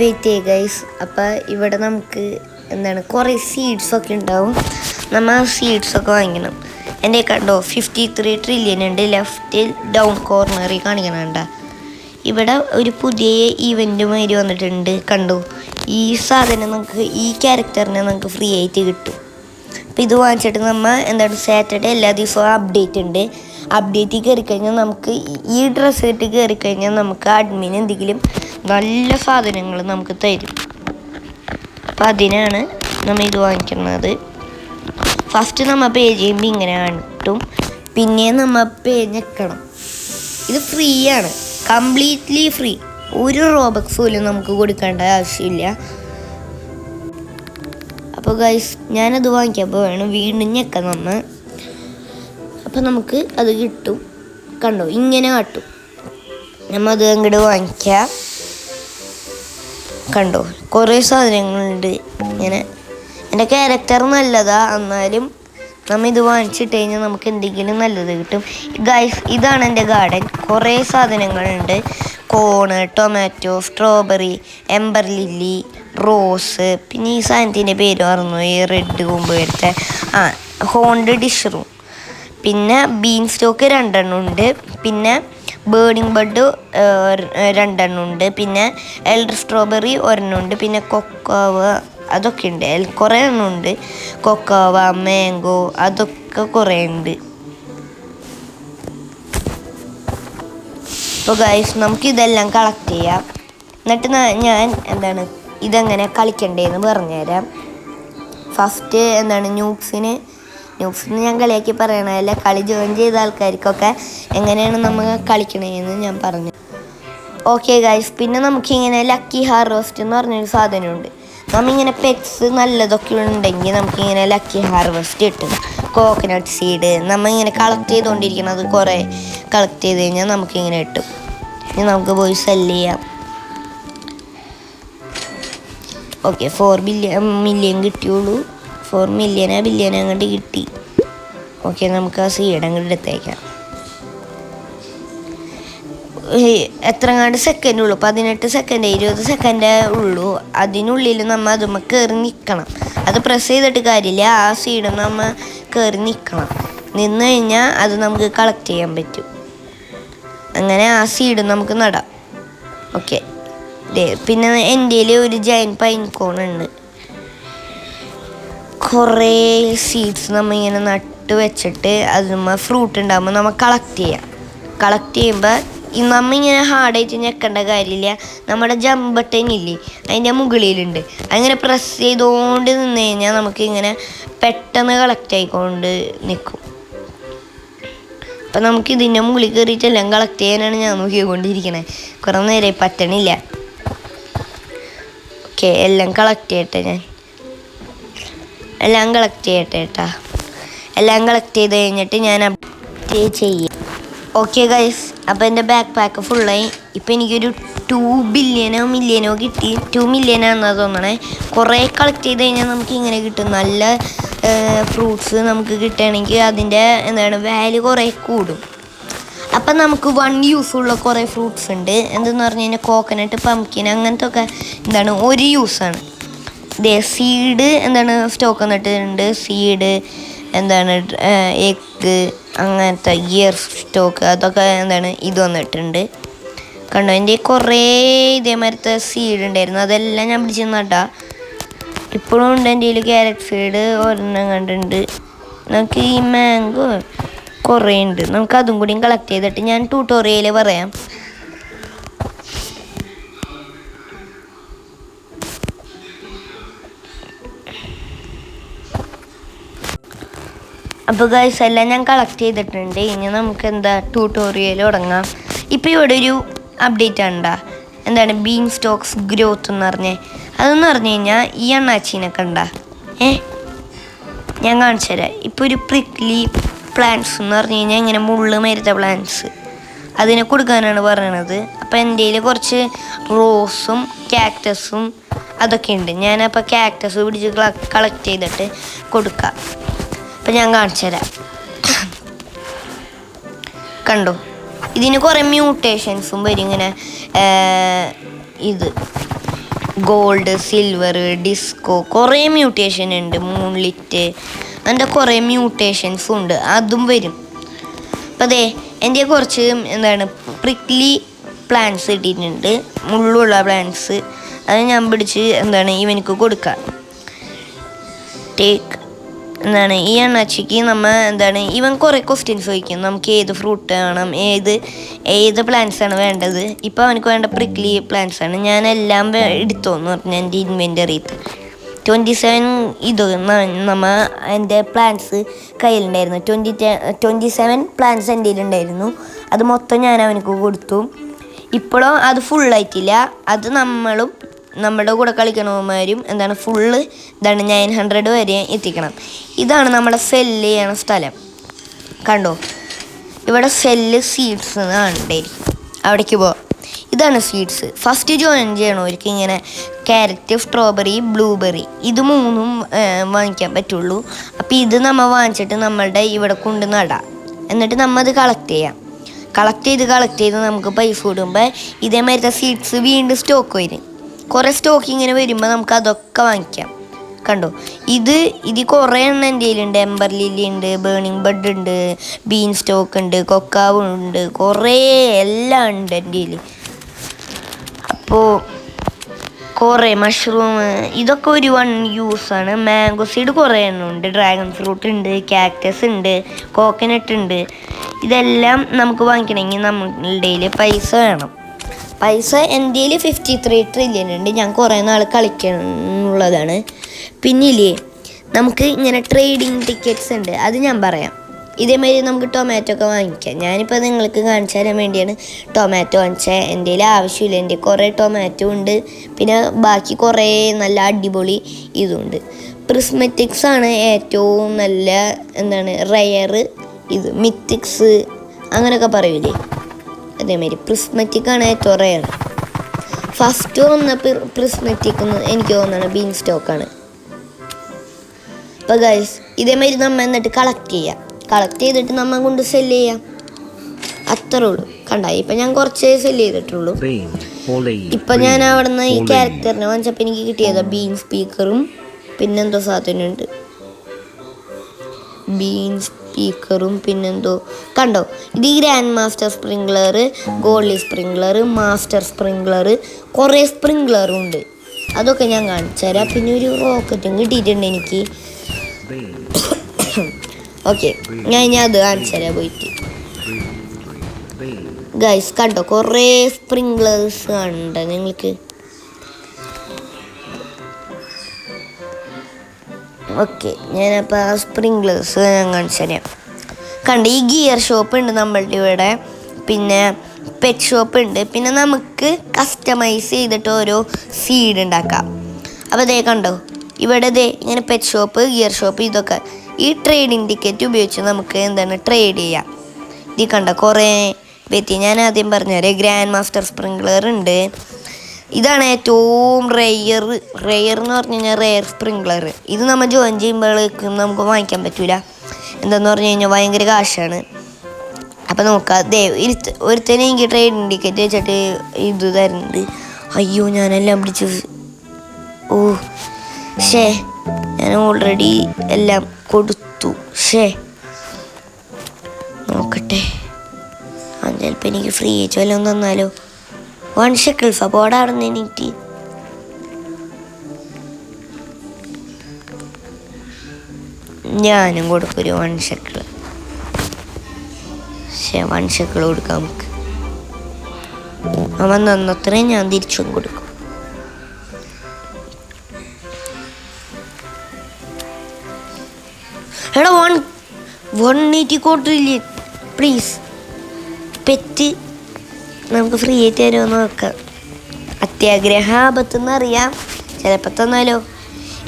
Wait ചെയ്യുക guys. അപ്പോൾ ഇവിടെ നമുക്ക് കുറേ സീഡ്സൊക്കെ ഉണ്ടാവും. നമ്മൾ ആ സീഡ്സൊക്കെ വാങ്ങിക്കണം. എൻ്റെ കണ്ടോ 53 ട്രില്യൺ ഉണ്ട്. ലെഫ്റ്റിൽ ഡൗൺ കോർണറിൽ കാണിക്കണണ്ട. ഇവിടെ ഒരു പുതിയ ഈവൻ്റ് മാതിരി വന്നിട്ടുണ്ട്. കണ്ടോ, ഈ സാധനം നമുക്ക് ഈ ക്യാരക്ടറിനെ നമുക്ക് ഫ്രീ ആയിട്ട് കിട്ടും. അപ്പോൾ ഇത് വാങ്ങിച്ചിട്ട് നമ്മൾ സാറ്റർഡേ എല്ലാ ദിവസവും അപ്ഡേറ്റ് ഉണ്ട്. അപ്ഡേറ്റിൽ കയറിക്കഴിഞ്ഞാൽ നമുക്ക് ഈ ഡ്രസ്സ് ഇട്ട് കയറിക്കഴിഞ്ഞാൽ നമുക്ക് അഡ്മിൻ എന്തെങ്കിലും നല്ല സാധനങ്ങൾ നമുക്ക് തരും. അപ്പം അതിനാണ് നമ്മൾ ഇത് വാങ്ങിക്കുന്നത്. ഫസ്റ്റ് നമ്മൾ പേ ചെയ്യുമ്പോൾ ഇങ്ങനെ കിട്ടും. പിന്നെ നമ്മൾ പേ ഞെക്കണം. ഇത് ഫ്രീ ആണ്, കംപ്ലീറ്റ്ലി ഫ്രീ. ഒരു റോബക്സ് പോലും നമുക്ക് കൊടുക്കേണ്ട ആവശ്യമില്ല. അപ്പോൾ ഗൈസ്, ഞാനത് വാങ്ങിക്കുമ്പോൾ വേണം വീണ്ടും ഞെക്കാം നമ്മൾ. അപ്പോൾ നമുക്ക് അത് കിട്ടും. കണ്ടോ, ഇങ്ങനെ കാട്ടും. നമ്മൾ അത് അങ്ങോട്ട് വാങ്ങിക്കാം. കണ്ടോ, കുറേ സാധനങ്ങളുണ്ട്. ഇങ്ങനെ എൻ്റെ ക്യാരക്ടർ നല്ലതാ, എന്നാലും നമ്മൾ ഇത് വാങ്ങിച്ചിട്ട് കഴിഞ്ഞാൽ നമുക്ക് എന്തെങ്കിലും നല്ലത് കിട്ടും. ഗൈസ്, ഇതാണ് എൻ്റെ ഗാർഡൻ. കുറേ സാധനങ്ങളുണ്ട്. Corn, tomato, strawberry, ember lily, rose, പിന്നെ ഈ സാധനത്തിൻ്റെ പേര് പറഞ്ഞു, ഈ റെഡ് കൊമ്പ് വരത്തെ ഹോണ്ട് ഡിഷ് റൂം. പിന്നെ ബീൻ സ്റ്റോക്ക് 2 ഉണ്ട്. പിന്നെ ബേണിംഗ് ബഡ് 2 ഉണ്ട്. പിന്നെ എൽഡർ സ്ട്രോബെറി 1 ഉണ്ട്. പിന്നെ കൊക്കോവ അതൊക്കെ ഉണ്ട്, കുറേ ഉണ്ട്. കൊക്കോവ, മാംഗോ അതൊക്കെ കുറേ ഉണ്ട്. അപ്പോൾ ഗൈസ്, നമുക്കിതെല്ലാം കളക്ട് ചെയ്യാം. എന്നിട്ട് ഞാൻ ഇതെങ്ങനെ കളിക്കണ്ടേന്ന് പറഞ്ഞുതരാം. ഫസ്റ്റ് ന്യൂബ്സിന് ഞാൻ കളിയാക്കി പറയണതല്ല, കളി ജോയിൻ ചെയ്ത ആൾക്കാർക്കൊക്കെ എങ്ങനെയാണ് നമ്മൾ കളിക്കണേന്ന് ഞാൻ പറഞ്ഞു. ഓക്കെ ഗൈസ്, പിന്നെ നമുക്കിങ്ങനെ ലക്കി ഹാർവെസ്റ്റ് എന്ന് പറഞ്ഞൊരു സാധനമുണ്ട്. നമ്മിങ്ങനെ പെറ്റ്സ് നല്ലതൊക്കെ ഉണ്ടെങ്കിൽ നമുക്കിങ്ങനെ ലക്കി ഹാർവെസ്റ്റ് കിട്ടും. കോക്കനട്ട് സീഡ് നമ്മളിങ്ങനെ കളക്ട് ചെയ്തുകൊണ്ടിരിക്കുന്നത്, കുറേ കളക്ട് ചെയ്ത് കഴിഞ്ഞാൽ നമുക്കിങ്ങനെ കിട്ടും. ഇനി നമുക്ക് പോയി സെല്ല് ചെയ്യാം. ഓക്കെ, 4 മില്യൺ കിട്ടിയുള്ളൂ. 4 ബില്യൺ അങ്ങോട്ട് കിട്ടി. ഓക്കെ, നമുക്ക് ആ സീഡ് അങ്ങോട്ട് എടുത്തേക്കാം. എത്രങ്ങാണ്ട് സെക്കൻഡ് ഉള്ളൂ, 18 സെക്കൻഡ് 20 സെക്കൻഡ് ഉള്ളൂ. അതിനുള്ളിൽ നമ്മൾ അതുമ്മ കയറി നിൽക്കണം. അത് പ്രസ് ചെയ്തിട്ട് കാര്യമില്ല, ആ സീഡ് നമ്മൾ കയറി നിൽക്കണം. നിന്ന് കഴിഞ്ഞാൽ അത് നമുക്ക് കളക്ട് ചെയ്യാൻ പറ്റും. അങ്ങനെ ആ സീഡ് നമുക്ക് നടാം. ഓക്കെ, പിന്നെ എൻ്റെ ഒരു ജയൻറ്റ് പൈൻകോൺ ഉണ്ട്. കുറേ സീഡ്സ് നമ്മളിങ്ങനെ നട്ട് വെച്ചിട്ട് അതിന്മേൽ ഫ്രൂട്ട് ഉണ്ടാകുമ്പോൾ നമ്മൾ കളക്ട് ചെയ്യാം. കളക്ട് ചെയ്യുമ്പോൾ നമ്മളിങ്ങനെ ഹാർഡായിട്ട് ഞെക്കേണ്ട കാര്യമില്ല. നമ്മുടെ ജമ്പ് ബട്ടൺ ഇല്ലേ, അതിൻ്റെ മുകളിലുണ്ട്. അങ്ങനെ പ്രസ് ചെയ്തുകൊണ്ട് നിന്ന് കഴിഞ്ഞാൽ നമുക്കിങ്ങനെ പെട്ടെന്ന് കളക്ട് ആയിക്കൊണ്ട് നിൽക്കും. അപ്പം നമുക്ക് ഇതിൻ്റെ മുകളിൽ കയറിയിട്ടെല്ലാം കളക്ട് ചെയ്യാനാണ് ഞാൻ നോക്കിക്കൊണ്ടിരിക്കണേ. കുറേ നേരമായി പറ്റണില്ല. ഓക്കെ, എല്ലാം കളക്ട് ചെയ്യട്ടെ. എല്ലാം കളക്ട് ചെയ്യട്ടെ. എല്ലാം കളക്ട് ചെയ്ത് കഴിഞ്ഞിട്ട് ഞാൻ അപ്ഡേറ്റ് ചെയ്യാം. ഓക്കെ ഗൈസ്, അപ്പോൾ എൻ്റെ ബാക്ക് പാക്ക് ഫുള്ളായി. ഇപ്പം എനിക്കൊരു 2 മില്യണോ കിട്ടി. 2 മില്യണാണെന്നാണ് തോന്നണേ. കുറേ കളക്ട് ചെയ്ത് കഴിഞ്ഞാൽ നമുക്ക് ഇങ്ങനെ കിട്ടും. നല്ല ഫ്രൂട്ട്സ് നമുക്ക് കിട്ടുകയാണെങ്കിൽ അതിൻ്റെ വാല്യൂ കുറേ കൂടും. അപ്പം നമുക്ക് 1 യൂസുള്ള കുറേ ഫ്രൂട്ട്സ് ഉണ്ട്. എന്തെന്ന് പറഞ്ഞു കഴിഞ്ഞാൽ കോക്കനട്ട്, പംകിൻ അങ്ങനത്തെ ഒക്കെ ഒരു യൂസാണ്. സീഡ് സ്റ്റോക്ക് വന്നിട്ടുണ്ട്. സീഡ് എഗ്ഗ് അങ്ങനത്തെ ഗിയർ സ്റ്റോക്ക് അതൊക്കെ ഇത് വന്നിട്ടുണ്ട്. കണ്ടോ, എൻ്റെ കുറേ ഇതേമാതിരത്തെ സീഡ് ഉണ്ടായിരുന്നു. അതെല്ലാം ഞാൻ പിടിച്ച് നട്ടാം. ഇപ്പോഴും ഉണ്ട് എൻ്റെ കയ്യിൽ ക്യാരറ്റ് സീഡ് 1 കണ്ടുണ്ട്. നമുക്ക് ഈ മാംഗോ കുറേ ഉണ്ട്. നമുക്ക് അതും കൂടിയും കളക്ട് ചെയ്തിട്ട് ഞാൻ ട്യൂട്ടോറിയൽ പറയാം. അപ്പോൾ ഗൈസ്, എല്ലാം ഞാൻ കളക്ട് ചെയ്തിട്ടുണ്ട്. ഇനി നമുക്ക് ട്യൂട്ടോറിയൽ തുടങ്ങാം. ഇപ്പോൾ ഇവിടെ ഒരു അപ്ഡേറ്റ് ഉണ്ടോ, ബീൻ സ്റ്റോക്സ് ഗ്രോത്ത് എന്ന് പറഞ്ഞേ. അതെന്ന് പറഞ്ഞു കഴിഞ്ഞാൽ ഈ അണ്ണാച്ചീനൊക്കെ ഉണ്ടാ ഞാൻ കാണിച്ചു തരാം. ഇപ്പോൾ ഒരു പ്രിക്ലി പ്ലാന്റ്സ് എന്ന് പറഞ്ഞു കഴിഞ്ഞാൽ ഇങ്ങനെ മുള്ള് മരുത്ത പ്ലാന്റ്സ് അതിനെ കൊടുക്കാനാണ് പറയണത്. അപ്പോൾ എൻ്റെ കയ്യിൽ കുറച്ച് റോസും കാക്ടസും അതൊക്കെ ഉണ്ട്. ഞാനപ്പോൾ കാക്ടസ് പിടിച്ച് കളക്ട് ചെയ്തിട്ട് കൊടുക്കാം. അപ്പം ഞാൻ കാണിച്ചു തരാം. കണ്ടോ, ഇതിന് കുറേ മ്യൂട്ടേഷൻസും വരും. ഇങ്ങനെ ഇത് ഗോൾഡ്, സിൽവർ, ഡിസ്കോ, കുറേ മ്യൂട്ടേഷൻ ഉണ്ട്. മൂൺലിറ്റ്, അങ്ങനത്തെ കുറേ മ്യൂട്ടേഷൻസും ഉണ്ട്. അതും വരും. അപ്പം അതെ, എൻ്റെ കുറച്ച് പ്രിക്ലി പ്ലാന്റ്സ് കിട്ടിയിട്ടുണ്ട്, മുള്ളുള്ള പ്ലാന്റ്സ്. അത് ഞാൻ പിടിച്ച് ഇവനക്ക് കൊടുക്കാം. ടേക്ക് ഈ അണ്ണാച്ചിക്ക് ഇവൻ കുറേ ക്വസ്റ്റ്യൻസ് ചോദിക്കും. നമുക്ക് ഏത് ഫ്രൂട്ട് വേണം, ഏത് പ്ലാന്റ്സ് ആണ് വേണ്ടത്. ഇപ്പോൾ അവനക്ക് വേണ്ട പ്രിക്ലി പ്ലാന്റ്സ് ആണ്. ഞാനെല്ലാം എടുത്തോന്ന് പറഞ്ഞാൽ എൻ്റെ ഇൻവെൻ്ററിയിൽ 27 ഇത് എൻ്റെ പ്ലാന്റ്സ് കയ്യിലുണ്ടായിരുന്നു. 27 പ്ലാന്റ്സ് എൻ്റെ കയ്യിലുണ്ടായിരുന്നു. അത് മൊത്തം ഞാൻ അവനക്ക് കൊടുത്തു. ഇപ്പോഴും അത് ഫുള്ളായിട്ടില്ല. അത് നമ്മുടെ കൂടെ കളിക്കണവന്മാരും ഫുള്ള് 900 വരെ എത്തിക്കണം. ഇതാണ് നമ്മുടെ സെല്ല് ചെയ്യണ സ്ഥലം. കണ്ടോ, ഇവിടെ സെല്ല് സീഡ്സ് ഉണ്ടായിരിക്കും. അവിടേക്ക് പോവാം. ഇതാണ് സീഡ്സ്. ഫസ്റ്റ് ജോയിൻ ചെയ്യണവർക്ക് ഇങ്ങനെ ക്യാരറ്റ്, സ്ട്രോബെറി, ബ്ലൂബെറി ഇത് 3 വാങ്ങിക്കാൻ പറ്റുള്ളൂ. അപ്പോൾ ഇത് വാങ്ങിച്ചിട്ട് നമ്മളുടെ ഇവിടെ കൊണ്ട് നടാം. എന്നിട്ട് അത് കളക്ട് ചെയ്ത് നമുക്ക് പൈസ കൊടുക്കുമ്പോൾ ഇതേമാതിരത്തെ സീഡ്സ് വീണ്ടും സ്റ്റോക്ക് വരും. കുറേ സ്റ്റോക്ക് ഇങ്ങനെ വരുമ്പോൾ നമുക്ക് അതൊക്കെ വാങ്ങിക്കാം. കണ്ടോ, ഇത് കുറേ എണ്ണം എൻ്റെ കയ്യിലുണ്ട്. എംബർ ലില്ലി ഉണ്ട്, ബേണിംഗ് ബഡ് ഉണ്ട്, ബീൻ സ്റ്റോക്ക് ഉണ്ട്, കൊക്കാവ് ഉണ്ട്, കുറേ എല്ലാം ഉണ്ട് എൻ്റെ കയ്യിൽ. അപ്പോൾ കുറേ മഷ്റൂം, ഇതൊക്കെ ഒരു യൂസാണ്. മാംഗോ സീഡ് കുറേ എണ്ണം ഉണ്ട്. ഡ്രാഗൺ ഫ്രൂട്ട് ഉണ്ട്, കാക്ടസ് ഉണ്ട്, കോക്കനട്ട് ഉണ്ട്. ഇതെല്ലാം നമുക്ക് വാങ്ങിക്കണമെങ്കിൽ നമ്മളുടെ പൈസ വേണം. പൈസ എൻ്റെ 53 ട്രില്യൺ ഉണ്ട്. ഞാൻ കുറേ നാൾ കളിക്കാനുള്ളതാണ്. പിന്നില്ലേ, നമുക്ക് ഇങ്ങനെ ട്രേഡിങ് ടിക്കറ്റ്സ് ഉണ്ട്. അത് ഞാൻ പറയാം. ഇതേമാതിരി നമുക്ക് ടൊമാറ്റോ ഒക്കെ വാങ്ങിക്കാം. ഞാനിപ്പോൾ നിങ്ങൾക്ക് കാണിച്ചു തരാൻ വേണ്ടിയാണ് ടൊമാറ്റോ വാങ്ങിച്ചത്. എൻ്റെ ആവശ്യമില്ല. എൻ്റെ കുറേ ടൊമാറ്റോ ഉണ്ട്. പിന്നെ ബാക്കി കുറേ നല്ല അടിപൊളി ഇതുണ്ട്. പ്രിസ്മെറ്റിക്സ് ആണ് ഏറ്റവും നല്ല റയർ ഇത്. മിത്തിക്സ് അങ്ങനെയൊക്കെ പറയൂലേ, അതേമാതിരി പ്രിസ്മെറ്റിക്കാണ് ഏറ്റവും റയർ. ഫസ്റ്റ് വന്ന പ്രിസ്മെറ്റിക് എനിക്ക് തോന്നുന്നത് ബീൻ സ്റ്റോക്കാണ്. അപ്പോൾ ഗൈസ്, ഇതേമാതിരി എന്നിട്ട് കളക്ട് ചെയ്തിട്ട് കൊണ്ട് സെല്ല് ചെയ്യാം. അത്രേ ഉള്ളൂ. കണ്ടായി, ഇപ്പം ഞാൻ കുറച്ചേ സെല്ല് ചെയ്തിട്ടുള്ളൂ. ഇപ്പം ഞാൻ അവിടെ നിന്ന് ഈ ക്യാരക്ടറിനെ വാങ്ങിച്ചപ്പോൾ എനിക്ക് കിട്ടിയത് ബീൻ സ്പീക്കറും പിന്നെന്തോ സാധനമുണ്ട്. ബീൻ സ്പീക്കറും പിന്നെന്തോ. കണ്ടോ, ഇത് ഈ ഗ്രാൻഡ് മാസ്റ്റർ സ്പ്രിംഗ്ലർ, ഗോൾഡി സ്പ്രിംഗ്ലർ, മാസ്റ്റർ സ്പ്രിംഗ്ലർ, കുറേ സ്പ്രിംഗ്ലറും ഉണ്ട്. അതൊക്കെ ഞാൻ കാണിച്ചു തരാം. പിന്നെ ഒരു റോക്കറ്റും കിട്ടിയിട്ടുണ്ട് എനിക്ക്. ഓക്കെ, ഞാൻ അത് കാണിച്ചു തരാം പോയിട്ട്. ഗൈസ് കണ്ടോ, കുറേ സ്പ്രിംഗ്ലേഴ്സ് കാണുന്നുണ്ട് നിങ്ങൾക്ക്. ഓക്കെ, ഞാനപ്പോൾ ആ സ്പ്രിംഗ്ലേഴ്സ് ഞാൻ കാണിച്ചു തരാം. കണ്ട് ഈ ഗിയർ ഷോപ്പ് ഉണ്ട് നമ്മളുടെ ഇവിടെ. പിന്നെ പെറ്റ് ഷോപ്പ് ഉണ്ട്. പിന്നെ നമുക്ക് കസ്റ്റമൈസ് ചെയ്തിട്ട് ഓരോ സീഡ് ഉണ്ടാക്കാം. അപ്പോൾ ദേ കണ്ടോ, ഇവിടെ ഇങ്ങനെ പെറ്റ് ഷോപ്പ്, ഗിയർ ഷോപ്പ്, ഇതൊക്കെ ഈ ട്രേഡിങ് ടിക്കറ്റ് ഉപയോഗിച്ച് നമുക്ക് ട്രേഡ് ചെയ്യാം. ഇത് കണ്ടോ, കുറേ ഞാൻ ആദ്യം പറഞ്ഞുതരാം. ഗ്രാൻഡ് മാസ്റ്റർ സ്പ്രിംഗ്ലർ ഉണ്ട്. ഇതാണ് ഏറ്റവും റെയർ എന്ന് പറഞ്ഞു കഴിഞ്ഞാൽ റെയർ സ്പ്രിംഗ്ലർ. ഇത് ജോയിൻ ചെയ്യുമ്പോഴേക്കും നമുക്ക് വാങ്ങിക്കാൻ പറ്റില്ല. എന്താണെന്ന് പറഞ്ഞു കഴിഞ്ഞാൽ ഭയങ്കര കാശാണ്. അപ്പം നോക്കാം. ഒരുത്തനെ എനിക്ക് ട്രേഡിങ് ടിക്കറ്റ് വെച്ചിട്ട് ഇത് തരുന്നുണ്ട്. അയ്യോ, ഞാനെല്ലാം പിടിച്ച്. ഓ ഞാൻ ഓൾറെഡി എല്ലാം കൊടുത്തു. നോക്കട്ടെ, ചിലപ്പോൾ എനിക്ക് ഫ്രീ ആയിട്ട് വല്ലതും തന്നാലോ. 1 ഷെക്കിൾസ്. അപ്പോൾ അവിടെ ആടുന്ന എനിക്ക് ഞാനും കൊടുക്കും ഒരു 1 ഷെക്കിൾ. 1 ഷെക്കിൾ കൊടുക്കാം നമുക്ക്. അവൻ തന്നത്രയും ഞാൻ തിരിച്ചും കൊടുക്കും. എടാ 180 ട്രില്യൺ പ്ലീസ്. പെറ്റ് നമുക്ക് ഫ്രീ ആയിട്ട് തരുമെന്ന് നോക്കാം. അത്യാഗ്രഹാപത്തെന്ന് അറിയാം, ചിലപ്പോൾ തന്നാലോ.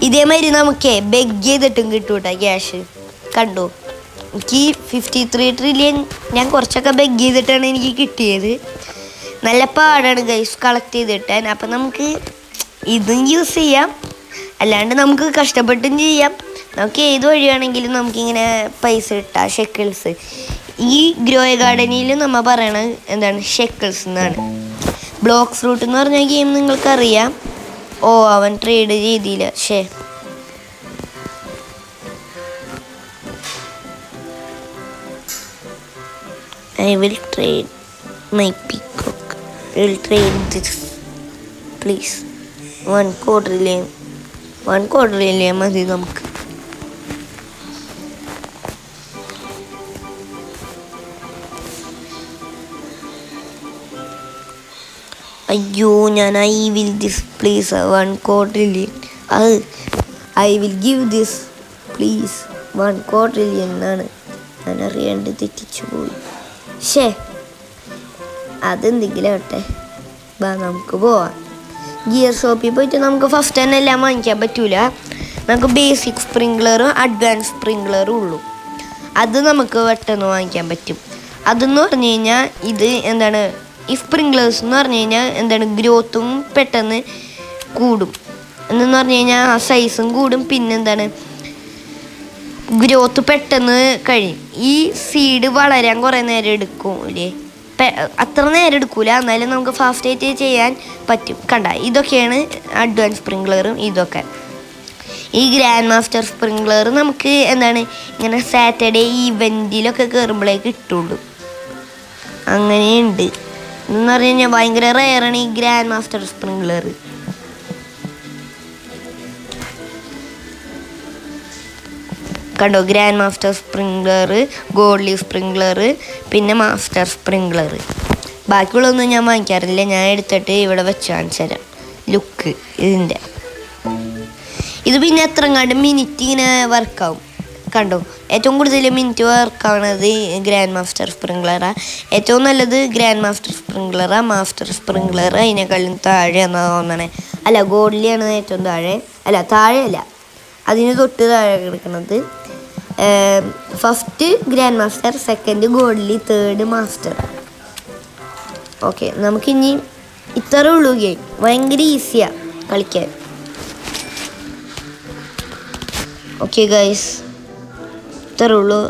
ഇതേമാതിരി നമുക്ക് ബെഗ് ചെയ്തിട്ടും കിട്ടൂട്ടാ ക്യാഷ്. കണ്ടു, എനിക്ക് 53 ട്രില്യൺ ഞാൻ കുറച്ചൊക്കെ ബെഗ് ചെയ്തിട്ടാണ് എനിക്ക് കിട്ടിയത്. നല്ല പാടാണ് ഗൈസ് കളക്ട് ചെയ്തിട്ടാൻ. അപ്പം നമുക്ക് ഇതും യൂസ് ചെയ്യാം, അല്ലാണ്ട് നമുക്ക് കഷ്ടപ്പെട്ടും ചെയ്യാം. നമുക്ക് ഏത് വഴിയാണെങ്കിലും നമുക്കിങ്ങനെ പൈസ കിട്ടാം. ഷെക്കിൾസ് ഈ ഗ്രോ ഗാർഡനിൽ നമ്മൾ പറയണത് ഷെക്കിൾസ് എന്നാണ്. ബ്ലോക്ക് ഫ്രൂട്ട് എന്ന് പറഞ്ഞ ഗെയിം നിങ്ങൾക്കറിയാം. ഓ അവൻ ട്രേഡ് ചെയ്തില്ല. ശേ, I will trade my peacock. I will trade this, please. 1 quadrillion. 1 quadrillion മതി നമുക്ക്. അയ്യോ, ഞാൻ I will this please 1 quadrillion. I will give this please 1 quadrillion എന്നാണ് ഞാൻ അറിയാണ്ട് തെറ്റിച്ചു പോയി. ശേ, അതെന്തെങ്കിലും ആവട്ടെ. നമുക്ക് പോവാം. ഗിയർ ഷോപ്പിൽ പോയിട്ട് നമുക്ക് ഫസ്റ്റ് തന്നെ എല്ലാം വാങ്ങിക്കാൻ പറ്റൂല. നമുക്ക് ബേസിക് സ്പ്രിംഗ്ലറും അഡ്വാൻസ് സ്പ്രിംഗ്ലറും ഉള്ളൂ. അത് നമുക്ക് പെട്ടെന്ന് വാങ്ങിക്കാൻ പറ്റും. അതെന്ന് പറഞ്ഞു കഴിഞ്ഞാൽ ഇത് എന്താണ്, ഈ സ്പ്രിംഗ്ലേഴ്സ് എന്ന് പറഞ്ഞു കഴിഞ്ഞാൽ എന്താണ്, ഗ്രോത്തും പെട്ടെന്ന് കൂടും. എന്നു പറഞ്ഞു കഴിഞ്ഞാൽ ആ സൈസും കൂടും. പിന്നെന്താണ്, ഗ്രോത്ത് പെട്ടെന്ന് കഴിയും. ഈ സീഡ് വളരാൻ കുറേ നേരം എടുക്കും അല്ലേ? അത്ര നേരം എടുക്കൂല, എന്നാലും നമുക്ക് ഫാസ്റ്റായിട്ട് ചെയ്യാൻ പറ്റും. കണ്ട, ഇതൊക്കെയാണ് അഡ്വാൻസ് സ്പ്രിംഗ്ലറും. ഇതൊക്കെ ഈ ഗ്രാൻഡ് മാസ്റ്റർ സ്പ്രിംഗ്ലർ നമുക്ക് എന്താണ് ഇങ്ങനെ സാറ്റർഡേ ഈവൻറ്റിലൊക്കെ കയറുമ്പോഴേക്ക് കിട്ടുള്ളൂ. അങ്ങനെയുണ്ട് എന്ന് പറഞ്ഞു കഴിഞ്ഞാൽ ഭയങ്കര റെയറാണ് ഈ ഗ്രാൻഡ് മാസ്റ്റർ സ്പ്രിംഗ്ലർ. കണ്ടോ, ഗ്രാൻഡ് മാസ്റ്റർ സ്പ്രിംഗ്ലർ, ഗോൾഡി സ്പ്രിംഗ്ലർ, പിന്നെ മാസ്റ്റർ സ്പ്രിംഗ്ലർ. ബാക്കിയുള്ളതൊന്നും ഞാൻ വാങ്ങിക്കാറില്ല. ഞാൻ എടുത്തിട്ട് ഇവിടെ വെച്ച് കാണിച്ചു തരാം ലുക്ക് ഇതിൻ്റെ. ഇത് പിന്നെ എത്രങ്ങാണ്ട് മിനിറ്റ് ഇങ്ങനെ വർക്കാവും. കണ്ടോ, ഏറ്റവും കൂടുതൽ മിനിറ്റ് വർക്കാവുന്നത് ഗ്രാൻഡ് മാസ്റ്റർ സ്പ്രിംഗ്ലറാണ്. ഏറ്റവും നല്ലത് ഗ്രാൻഡ് മാസ്റ്റർ സ്പ്രിംഗ്ലറാണ്. മാസ്റ്റർ സ്പ്രിംഗ്ലർ അതിനേക്കാളും താഴെ എന്നാണ് തോന്നണേ. അല്ല, ഗോൾഡിയാണ് ഏറ്റവും താഴെ. അല്ല, താഴെയല്ല, അതിന് തൊട്ട് താഴെ കിടക്കുന്നത്. ഫസ്റ്റ് ഗ്രാൻഡ് മാസ്റ്റർ, സെക്കൻഡ് ഗോൾഡി, തേർഡ് മാസ്റ്റർ. ഓക്കെ, നമുക്കിനി ഇത്രേ ഉള്ളൂ ഗെയിം. ഭയങ്കര ഈസിയാണ് കളിക്കാൻ. ഓക്കെ ഗൈസ്, ഇത്രേ ഉള്ളൂ.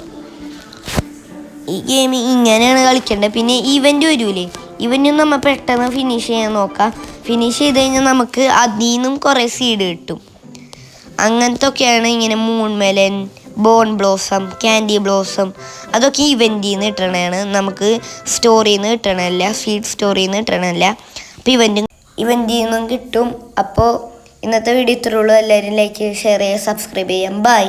ഈ ഗെയിം ഇങ്ങനെയാണ് കളിക്കേണ്ടത്. പിന്നെ ഇവൻ്റ് വരൂലേ, ഇവൻ്റും നമ്മൾ പെട്ടെന്ന് ഫിനിഷ് ചെയ്യാൻ നോക്കാം. ഫിനിഷ് ചെയ്ത് കഴിഞ്ഞാൽ നമുക്ക് അതിൽ നിന്നും കുറേ സീഡ് കിട്ടും. അങ്ങനത്തെ ഒക്കെയാണ് ഇങ്ങനെ moon melon, bone blossom, candy blossom, അതൊക്കെ ഇവൻ്റിൽ നിന്ന് കിട്ടണതാണ്. നമുക്ക് സ്റ്റോറിൽ നിന്ന് കിട്ടണമല്ല, സീഡ് സ്റ്റോറിൽ നിന്ന് കിട്ടണമല്ല. അപ്പോൾ ഇവൻ്റിൽ നിന്നും കിട്ടും. അപ്പോൾ ഇന്നത്തെ വീഡിയോ ഇത്രേ ഉള്ളൂ. എല്ലാവരും ലൈക്ക്, ഷെയർ ചെയ്യുക, സബ്സ്ക്രൈബ് ചെയ്യാം. ബൈ.